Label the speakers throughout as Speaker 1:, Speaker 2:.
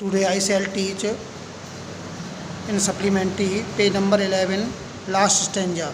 Speaker 1: Today I shall teach in supplementary page number 11 last stanza.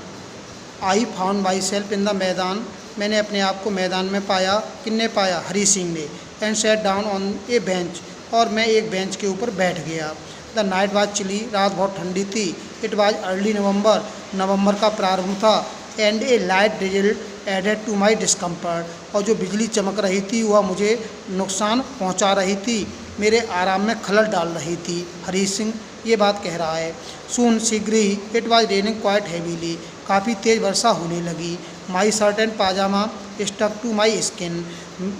Speaker 1: I found myself in the मैदान, मैंने अपने आप को मैदान में पाया. किसने पाया? हरी सिंह ने. And sat down on a bench, और मैं एक बेंच के ऊपर बैठ गया. द नाइट वाज चिली, रात बहुत ठंडी थी. It was early November, November का प्रारंभ था. And a light drizzle added to my discomfort, और जो बिजली चमक रही थी वह मुझे नुकसान पहुंचा रही थी, मेरे आराम में खलल डाल रही थी. हरी सिंह ये बात कह रहा है. सून शीघ्र ही, it was raining quite heavily, काफ़ी तेज़ वर्षा होने लगी. My shirt and pyjama stuck to my skin,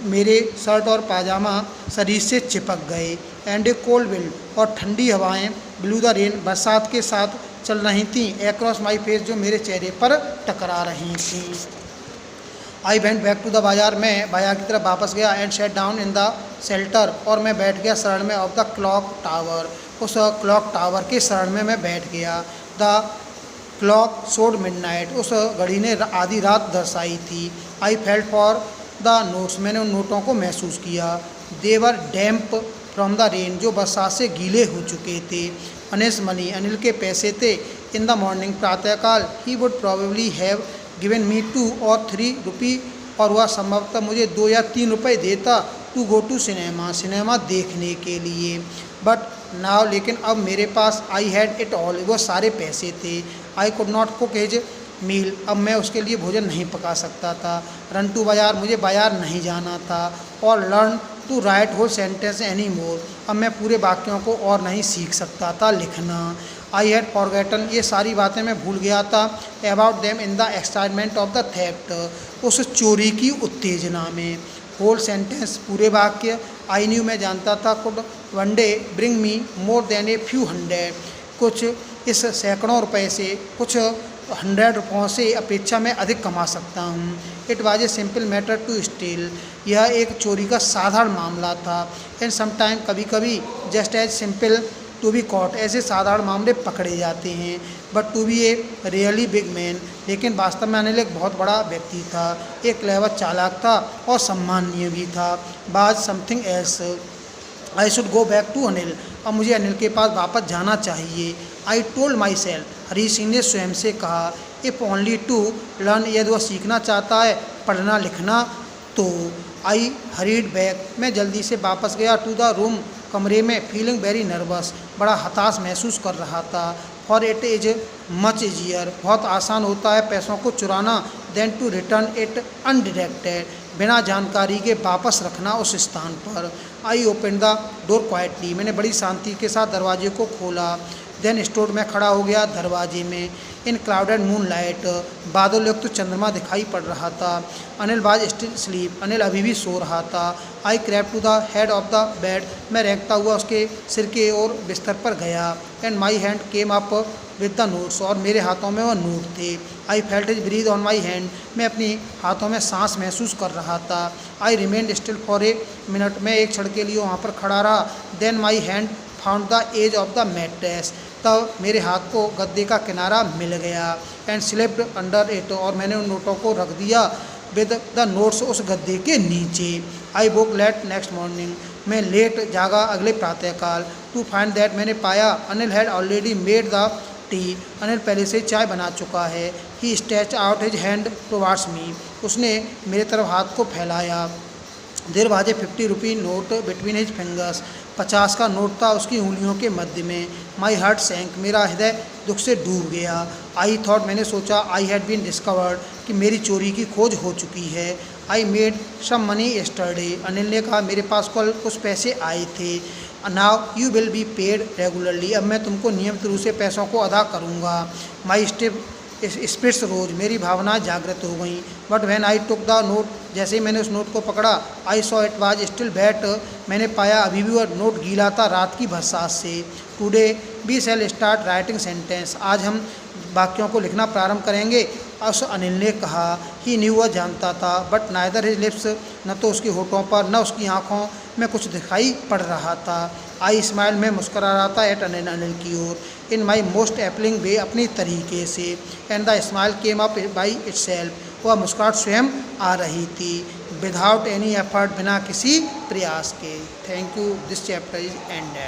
Speaker 1: मेरे शर्ट और पाजामा शरीर से चिपक गए. एंड ए कोल्ड विंड, और ठंडी हवाएं ब्लू द रेन, बरसात के साथ चल रही थीं. एक्रॉस माई फेस, जो मेरे चेहरे पर टकरा रही थीं. I went back to the bazaar, मैं बाजार की तरफ वापस गया. And sat down in the shelter, और मैं बैठ गया शरण में. ऑफ द क्लॉक टावर, उस क्लॉक टावर के शरण में मैं बैठ गया. द क्लॉक शोड मिडनाइट, उस घड़ी ने आधी रात दर्शाई थी. I felt for the notes, मैंने उन नोटों को महसूस किया. देवर डैम्प फ्रॉम द रेन, जो बरसात से गीले हो चुके थे. अनिस मनी, अनिल के पैसे थे. इन द मॉर्निंग, प्रातःकाल. He would probably have given me 2 or 3 rupee, और वह संभवतः मुझे 2 या 3 रुपये देता. To go to cinema, cinema देखने के लिए. बट नाउ, लेकिन अब मेरे पास. आई हैड इट ऑल, वो सारे पैसे थे. I could not cook his meal, अब मैं उसके लिए भोजन नहीं पका सकता था. रन टू बाजार, मुझे बाजार नहीं जाना था. और learn to write whole sentence any more, अब मैं पूरे वाक्यों को और नहीं सीख सकता था लिखना. आई हैड फॉरगेटन, ये सारी बातें मैं भूल गया था. About them in the excitement of the theft, उस चोरी की उत्तेजना में. होल सेंटेंस, पूरे वाक्य. आई न्यू, मैं जानता था. Could one day bring me more than a few hundred, कुछ इस सैकड़ों रुपए से, कुछ 100 रुपयों से अपेक्षा मैं अधिक कमा सकता हूँ. It was a simple matter to steal, यह एक चोरी का साधारण मामला था. एंड समटाइम, कभी कभी. Just as simple to be caught, ऐसे साधारण मामले पकड़े जाते हैं. But to be a really big man, लेकिन वास्तव में अनिल एक बहुत बड़ा व्यक्ति था. एक क्लेवर चालाक था और सम्माननीय भी था. Was something else, I should go back to Anil, अब मुझे अनिल के पास वापस जाना चाहिए. I told myself, Hari Singh ने स्वयं से कहा. इफ़ ओनली टू लर्न, यदि वह सीखना चाहता है पढ़ना लिखना तो. आई हरीड बैक, मैं जल्दी से वापस गया. टू द रूम, कमरे में. फीलिंग वेरी नर्वस, बड़ा हताश महसूस कर रहा था. For it is much easier, बहुत आसान होता है पैसों को चुराना. देन टू रिटर्न इट अनडिरेक्टेड, बिना जानकारी के वापस रखना उस स्थान पर. I open the door quietly, मैंने बड़ी शांति के साथ दरवाजे को खोला. देन स्टोर, मैं खड़ा हो गया दरवाजे में. इन क्लाउडेड मून लाइट, बादल युक्त चंद्रमा दिखाई पड़ रहा था. Anil was still sleep, Anil अभी भी सो रहा था. I crept to the head of the bed, मैं रेंगता हुआ उसके सिर के ओर बिस्तर पर गया. And my hand came up with the notes, और मेरे हाथों में वह नोट थे. I felt his breath on my hand, मैं अपनी हाथों में सांस महसूस कर रहा था. I remained still for a minute, मैं एक क्षण के लिए वहाँ पर खड़ा रहा. Then my hand found the edge of the mattress, तब मेरे हाथ को गद्दे का किनारा मिल गया. एंड स्लिप्ड अंडर इट, और मैंने उन नोटों को रख दिया विद द नोट्स, उस गद्दे के नीचे. I woke late next morning, मैं लेट जागा अगले प्रातःकाल. टू फाइंड दैट, मैंने पाया. Anil had already made the tea, Anil पहले से चाय बना चुका है. He stretch out his hand towards me, उसने मेरे तरफ हाथ को फैलाया. There was a 50 rupee note between his fingers, 50 का नोट था उसकी उंगलियों के मध्य में. माई हार्ट सैंक, मेरा हृदय दुख से डूब गया. आई थॉट, मैंने सोचा. आई हैड बीन डिस्कवर्ड, कि मेरी चोरी की खोज हो चुकी है. I made some money yesterday, Anil ने कहा मेरे पास कल कुछ पैसे आए थे. Now you will be paid regularly, अब मैं तुमको नियमित रूप से पैसों को अदा करूँगा. माई स्पिरिट्स रोज, मेरी भावनाएं जागृत हो गईं. But when I took the note, जैसे ही मैंने उस नोट को पकड़ा. I saw it was still wet, मैंने पाया अभी भी वह नोट गीला था रात की बरसात से. Today we shall start writing sentence, आज हम वाक्यों को लिखना प्रारंभ करेंगे. उस अनिल ने कहा. ही न्यू, वह जानता था. बट नाइदर हिज लिप्स, न तो उसके होठों पर न उसकी आँखों में कुछ दिखाई पड़ रहा था. आई स्माइल, मैं मुस्करा रहा था. एट अनिल की ओर. इन माई मोस्ट एपलिंग वे, अपनी तरीके से. And the smile came up by itself, वह मुस्कुराहट स्वयं आ रही थी. विदाउट एनी एफर्ट, बिना किसी प्रयास के. Thank you. This chapter is ended.